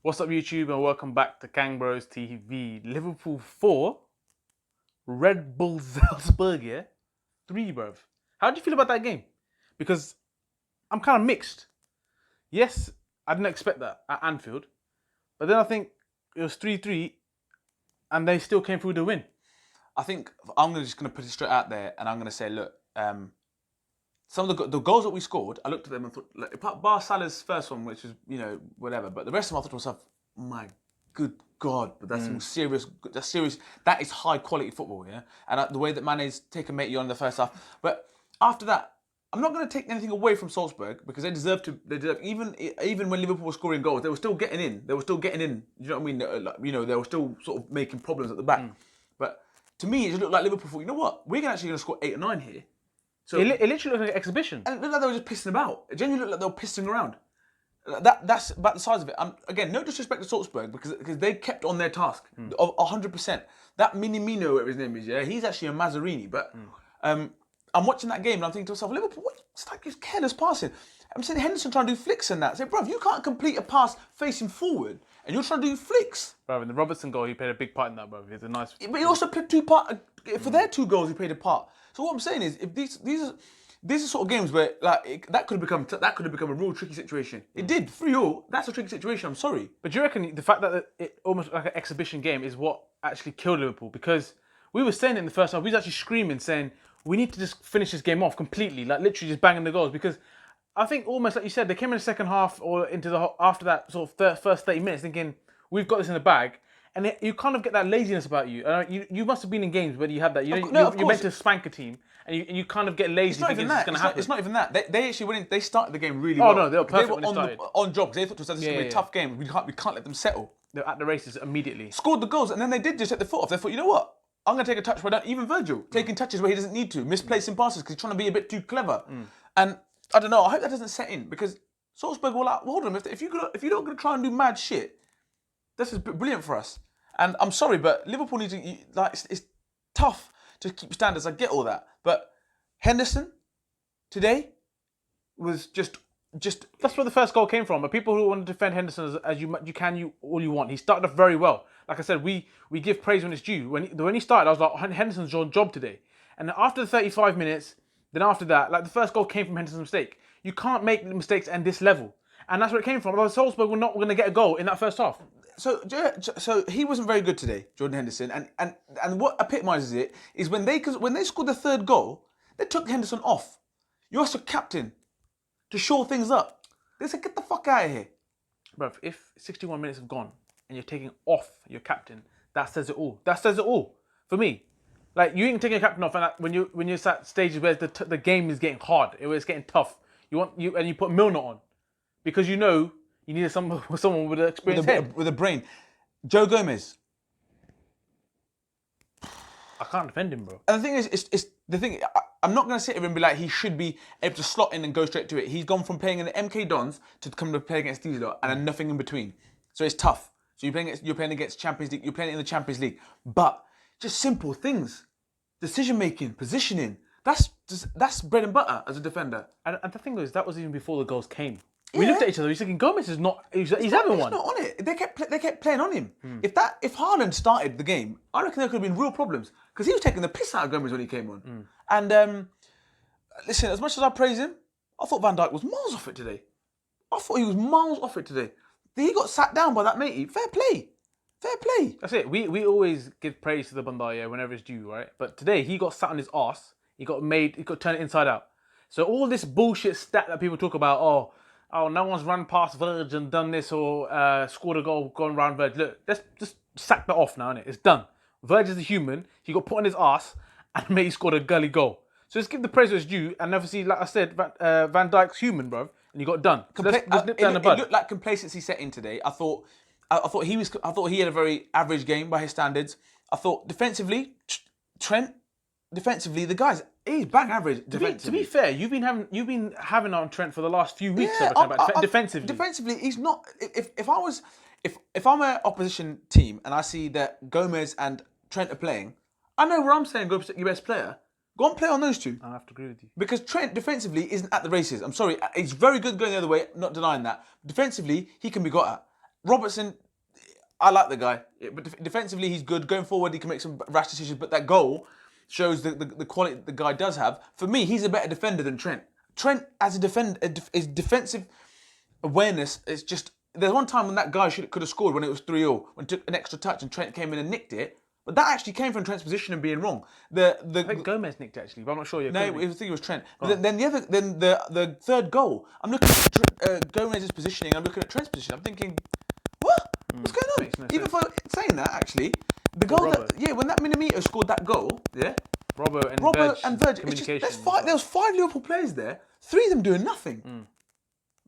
What's up, YouTube, and welcome back to KangBros TV. Liverpool 4, Red Bull Salzburg, yeah? 3, bruv. How do you feel about that game? Because I'm kind of mixed. Yes, I didn't expect that at Anfield, but then I think it was 3-3, and they still came through the win. I think I'm just going to put it straight out there, and I'm going to say, look, some of the goals that we scored, I looked at them and thought, like, bar Salah's first one, which was, whatever, but the rest of them I thought to myself, my good God, but that's some serious, that is high quality football, yeah? And the way that Mane's taken Matey on in the first half. But after that, I'm not going to take anything away from Salzburg because they deserve, even when Liverpool were scoring goals, they were still getting in. You know what I mean? They were still sort of making problems at the back. But to me, it just looked like Liverpool thought, you know what? We're actually going to score 8 or 9 here. So it literally looked like an exhibition. And it looked like they were just pissing about. It genuinely looked like they were pissing around. That's about the size of it. Again, no disrespect to Salzburg because they kept on their task of 100%. That Minamino, whatever his name is, yeah, he's actually a Mazzarini. But I'm watching that game and I'm thinking to myself, Liverpool, it's like it's careless passing. I'm saying Henderson trying to do flicks and that. I say, bruv, you can't complete a pass facing forward and you're trying to do flicks. Bruv, in the Robertson goal, he played a big part in that, bruv. He's a nice... But he also played for their 2 goals, he played a part. So what I'm saying is, if these are sort of games where that could have become a real tricky situation. It did 3-3. That's a tricky situation. I'm sorry, but do you reckon the fact that it almost like an exhibition game is what actually killed Liverpool? Because we were saying it in the first half, we was actually screaming, saying we need to just finish this game off completely, like literally just banging the goals. Because I think almost like you said, they came in the second half or after that sort of first 30 minutes, thinking we've got this in the bag. And you kind of get that laziness about you. You must have been in games where you had that. You're meant to spank a team, and you kind of get lazy thinking it's going to happen. It's not even that. They actually went in, they started the game really well. Oh no, they were perfect when they started. On job, because they thought to themselves, this is going to be a tough game. We can't let them settle. They're at the races immediately. Scored the goals, and then they did just set the foot off. They thought, you know what? I'm going to take a touch where even Virgil taking touches where he doesn't need to, misplacing passes because he's trying to be a bit too clever. And I don't know. I hope that doesn't set in because Salzburg will like, well, hold on. If you're not going to try and do mad shit, this is brilliant for us. And I'm sorry, but Liverpool need to, like, it's tough to keep standards. I get all that. But Henderson, today, was just... That's where the first goal came from. But people who want to defend Henderson as all you want. He started off very well. Like I said, we give praise when it's due. When he started, I was like, Henderson's on job today. And after the 35 minutes, then after that, like the first goal came from Henderson's mistake. You can't make mistakes at this level. And that's where it came from. Otherwise, Salzburg were not going to get a goal in that first half. So he wasn't very good today, Jordan Henderson, and what epitomises it is when they scored the 3rd goal, they took Henderson off. You're a captain to shore things up. They said, get the fuck out of here. Bruv, if 61 minutes have gone and you're taking off your captain, that says it all. That says it all for me. Like, you ain't taking your captain off, and when you're at stages where the game is getting hard, it's getting tough. You put Milner on because you know. You needed someone with an experienced head. With a brain. Joe Gomez. I can't defend him, bro. And the thing is, I'm not going to sit here and be like, he should be able to slot in and go straight to it. He's gone from playing in the MK Dons to come to play against Dazzler and then nothing in between. So it's tough. So you're playing against Champions League, you're playing in the Champions League. But just simple things. Decision making, positioning. That's bread and butter as a defender. And the thing is, that was even before the goals came. We looked at each other. He's thinking Gomez is not. He's having one. He's not on it. They kept playing on him. If Haaland started the game, I reckon there could have been real problems because he was taking the piss out of Gomez when he came on. And listen, as much as I praise him, I thought Van Dijk was miles off it today. He got sat down by that matey. Fair play. That's it. We always give praise to the Bandaya whenever it's due, right? But today he got sat on his arse. He got turned inside out. So all this bullshit stat that people talk about, oh, no one's run past Verge and done this or scored a goal going around Verge. Look, let's just sack that off now, innit? It's done. Verge is a human. He got put on his ass and maybe scored a gully goal. So let's give the praise where it's due. And obviously, like I said, Van Dijk's human, bruv, and he got done. So let's nip down the bud. It looked like complacency set in today. I thought he had a very average game by his standards. I thought defensively, Trent. Defensively, the guys, he's bang average. To be fair, you've been having on Trent for the last few weeks. Defensively. Defensively, he's not. If I'm an opposition team and I see that Gomez and Trent are playing, I know where I'm saying go your best player. Go and play on those two. I have to agree with you. Because Trent defensively isn't at the races. I'm sorry, he's very good going the other way. Not denying that. Defensively, he can be got at. Robertson, I like the guy, but defensively he's good. Going forward, he can make some rash decisions. But that goal shows the quality the guy does have. For me, he's a better defender than Trent. Trent, as a defender, his defensive awareness is just. There's one time when that guy could have scored when it was 3-0, when he took an extra touch and Trent came in and nicked it. But that actually came from Trent's position and being wrong. I think Gomez nicked actually, but I'm not sure. No, I think it was Trent. But then the third goal, I'm looking at Gomez's positioning. I'm looking at Trent's position. I'm thinking, what? What's going on? Makes no Even sense. for saying that, actually, the goal when that Minamino scored that goal, Robbo and Verge, communication. There was 5 Liverpool players there. 3 of them doing nothing.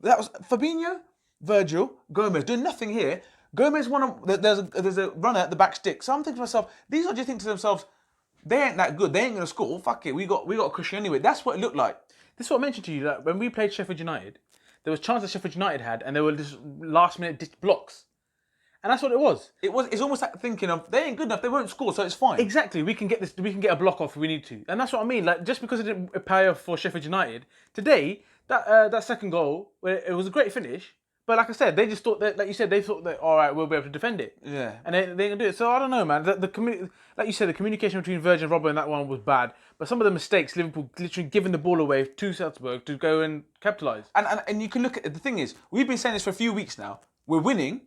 That was Fabinho, Virgil, Gomez doing nothing here. Gomez there's a runner at the back stick. So I'm thinking to myself, these are just thinking to themselves, they ain't that good. They ain't gonna score. Fuck it. We got a cushion anyway. That's what it looked like. This is what I mentioned to you. That when we played Sheffield United, there was chances Sheffield United had, and they were just last minute ditch blocks. And that's what it was. It's almost like thinking of they ain't good enough. They won't score, so it's fine. Exactly. We can get this. We can get a block off if we need to. And that's what I mean. Like just because it didn't pay off for Sheffield United today, that second goal, it was a great finish. But like I said, they just thought that, like you said, they thought that all right, we'll be able to defend it. Yeah. And they can do it. So I don't know, man. Like you said, the communication between Virgil and Robbo in that one was bad. But some of the mistakes, Liverpool literally giving the ball away to Salzburg to go and capitalise. And you can look at the thing is, we've been saying this for a few weeks now. We're winning,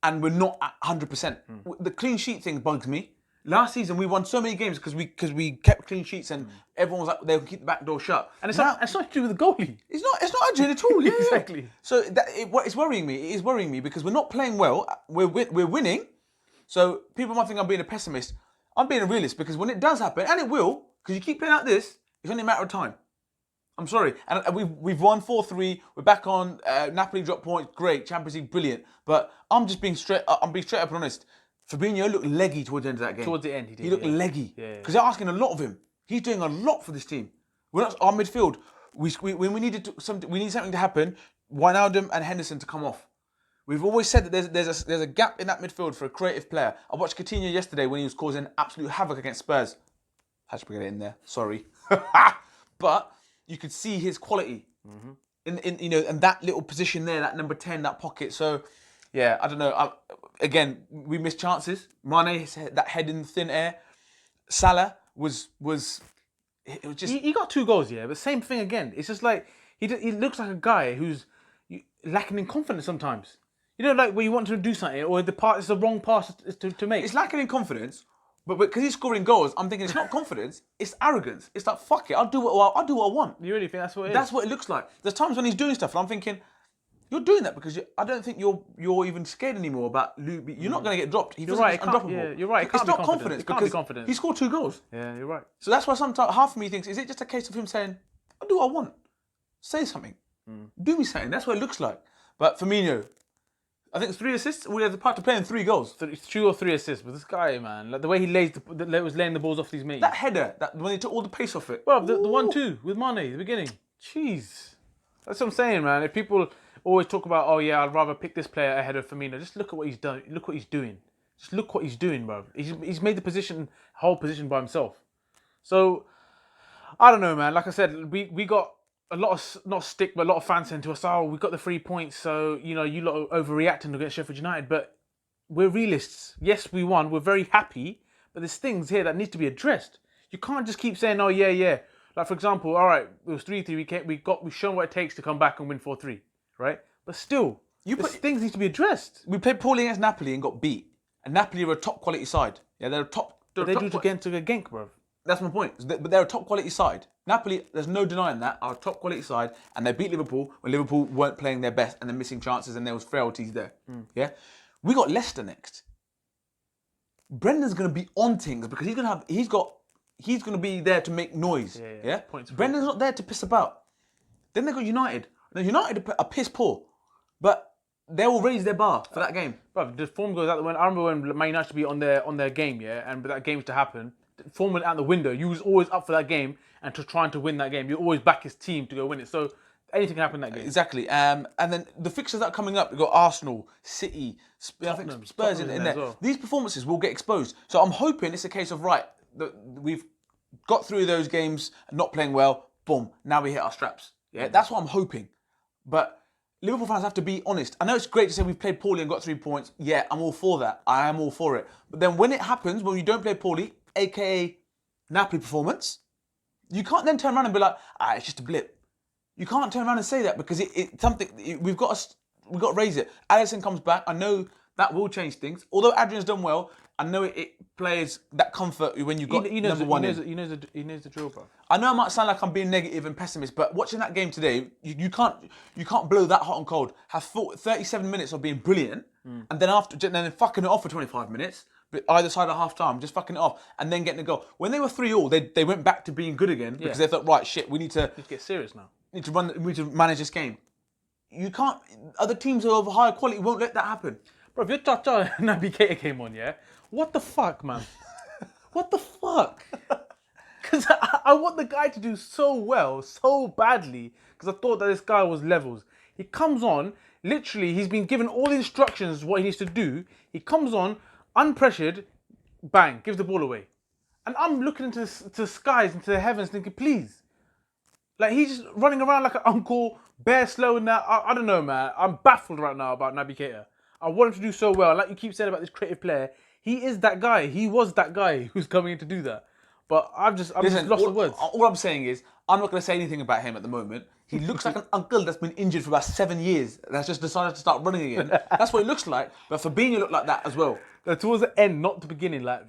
and we're not at 100%. The clean sheet thing bugs me. Last season we won so many games because we kept clean sheets and everyone was like they'll keep the back door shut. And it's not to do with the goalie. It's not actually at all. Yeah. Exactly. So it's worrying me. It is worrying me because we're not playing well. We're winning. So people might think I'm being a pessimist. I'm being a realist because when it does happen, and it will, because you keep playing like this, it's only a matter of time. I'm sorry. And we've won 4-3. We're back on. Napoli dropped points. Great. Champions League, brilliant. But I'm being straight up and honest. Fabinho looked leggy towards the end of that game. Towards the end, he did. He looked leggy. Yeah. Because they're asking a lot of him. He's doing a lot for this team. We're not our midfield. When we needed we need something to happen. Wijnaldum and Henderson to come off. We've always said that there's a gap in that midfield for a creative player. I watched Coutinho yesterday when he was causing absolute havoc against Spurs. Had to get it in there. Sorry, but you could see his quality in and that little position there, that number 10, that pocket. So. Yeah, I don't know. Again, we missed chances. Mane, that head in the thin air. Salah was it was just. He got 2 goals, yeah, but same thing again. It's just like he looks like a guy who's lacking in confidence sometimes. You know, like when you want to do something, or it's the wrong pass to make. It's lacking in confidence, but because he's scoring goals, I'm thinking it's not confidence. It's arrogance. It's like fuck it, I'll do what I want. You really think that's what it is? That's what it looks like. There's times when he's doing stuff, and I'm thinking. You're doing that because I don't think you're even scared anymore about Luke. You're not going to get dropped. You're right. Undroppable. You're right. It's not confidence because he scored 2 goals. Yeah, you're right. So that's why sometimes half of me thinks, is it just a case of him saying, I'll do what I want. Say something. Do me something. That's what it looks like. But Firmino, I think it's 3 assists. We have the part to play in 3 goals. 2 or 3 assists. But this guy, man, like the way he was laying the balls off these mates. That header, when he took all the pace off it. Well, the 1-2 with Mane at the beginning. Jeez. That's what I'm saying, man. If people always talk about, oh yeah, I'd rather pick this player ahead of Firmino. Just look at what he's done. Look what he's doing. Just look what he's doing, bro. He's made the whole position by himself. So I don't know, man. Like I said, we got a lot of not stick, but a lot of fans saying to us, "Oh, we got the 3 points." So you lot are overreacting against Sheffield United, but we're realists. Yes, we won. We're very happy, but there's things here that need to be addressed. You can't just keep saying, "Oh yeah." Like for example, all right, it was 3-3. We've shown what it takes to come back and win 4-3. Right? But still, things need to be addressed. We played poorly against Napoli and got beat. And Napoli are a top quality side. Yeah, they're a top. But they do it again to a Genk, bro. That's my point. But they're a top quality side. Napoli, there's no denying that, are a top quality side, and they beat Liverpool when Liverpool weren't playing their best and they're missing chances and there was frailties there. Yeah, we got Leicester next. Brendan's going to be on things because he's going to be there to make noise. Yeah. Brendan's not there to piss about. Then they got United. Now, United are piss poor, but they will raise their bar for that game. Bro, the form goes out the window. I remember when Man United to be on their game, yeah, and that game was to happen. The form went out the window. You was always up for that game and trying to win that game. You always back his team to go win it. So anything can happen in that game. Exactly. And then the fixtures that are coming up, we've got Arsenal, City, I think Spurs in there. Well. These performances will get exposed. So I'm hoping it's a case of, right, we've got through those games, not playing well, boom, now we hit our straps. Yeah, that's what I'm hoping. But Liverpool fans have to be honest. I know it's great to say we've played poorly and got 3 points. Yeah, I'm all for that. I am all for it. But then when it happens, when you don't play poorly, aka Napoli performance, you can't then turn around and be like, it's just a blip. You can't turn around and say that because we've got to raise it. Alisson comes back. I know that will change things. Although Adrian's done well, I know it plays that comfort when you got number one in. He knows the drill, bro. I know I might sound like I'm being negative and pessimist, but watching that game today, you can't blow that hot and cold. Have 37 minutes of being brilliant, and then fucking it off for 25 minutes, but either side of half time, just fucking it off, and then getting a goal. When they were 3-3, they went back to being good again because they thought, right, shit, we need to get serious now. We need to manage this game. You can't. Other teams who are of higher quality won't let that happen. Bro, if your Chacha Naby Keita came on, yeah, what the fuck, man? What the fuck? Because I want the guy to do so well, so badly, because I thought that this guy was levels. He comes on, literally, he's been given all the instructions what he needs to do. He comes on, unpressured, bang, gives the ball away. And I'm looking into the skies, into the heavens, thinking, please. Like, he's just running around like an uncle, bare slow in that. I don't know, man. I'm baffled right now about Naby Keita. I want him to do so well. Like you keep saying about this creative player, he is that guy. He was that guy who's coming in to do that. But I'm just lost the words. All I'm saying is, I'm not going to say anything about him at the moment. He looks like an uncle that's been injured for about 7 years. That's just decided to start running again. That's what he looks like. But Fabinho looked like that as well. Towards the end, not the beginning. Like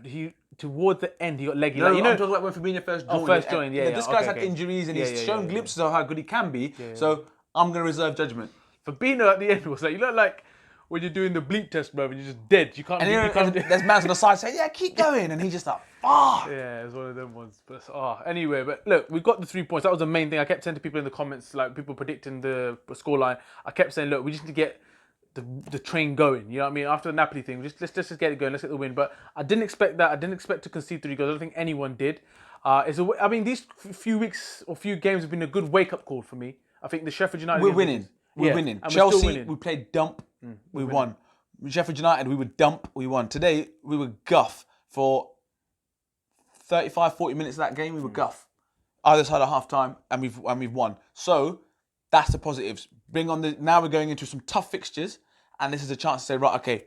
towards the end, he got leggy. No, like, I'm talking about when Fabinho first joined. First joined, yeah. This guy's had injuries and he's shown glimpses of how good he can be. Yeah. So I'm going to reserve judgment. Fabinho at the end was like, you look like when you're doing the bleep test, bro, and you're just dead. You can't. And there's man on the side saying, "Yeah, keep going," and he's just like, "Ah." Yeah, it's one of them ones. But anyway, but look, we got the 3 points. That was the main thing. I kept saying to people in the comments, like people predicting the scoreline. I kept saying, look, we just need to get the train going. You know what I mean? After the Napoli thing, let's just get it going. Let's get the win. But I didn't expect that. I didn't expect to concede 3 goals. I don't think anyone did. I mean, these few weeks or few games have been a good wake-up call for me. I think the Sheffield United. We're winning. We're winning. Chelsea, we played dump. We won. Sheffield United, we were dump. We won. Today, we were guff for 35, 40 minutes of that game. We were guff. Either side of half time, and we've won. So that's the positives. Now we're going into some tough fixtures, and this is a chance to say, right, okay,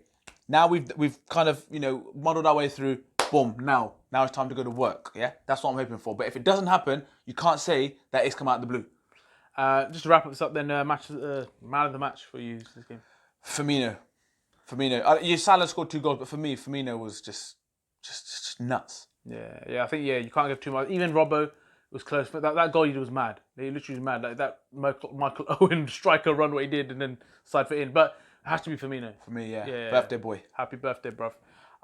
now we've kind of muddled our way through. Boom. Now it's time to go to work. Yeah, that's what I'm hoping for. But if it doesn't happen, you can't say that it's come out of the blue. Just to wrap this up, then man of the match for you this game. Firmino. Salah scored 2 goals, but for me, Firmino was just nuts. Yeah. I think you can't give too much. Even Robbo was close, but that goal he did was mad. He literally was mad. Like that Michael Owen striker run, what he did, and then side foot in. But it has to be Firmino. For me, yeah. Birthday boy. Happy birthday, bruv.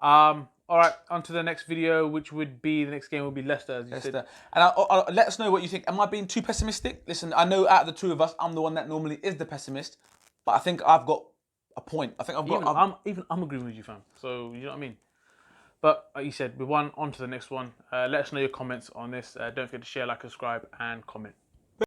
All right, on to the next video, which would be the next game will be Leicester, as you said. And let us know what you think. Am I being too pessimistic? Listen, I know out of the two of us, I'm the one that normally is the pessimist, but I think I've got a point. I think I've got. I'm agreeing with you, fam. So you know what I mean. But like you said, we won. On to the next one. Let us know your comments on this. Don't forget to share, like, subscribe, and comment.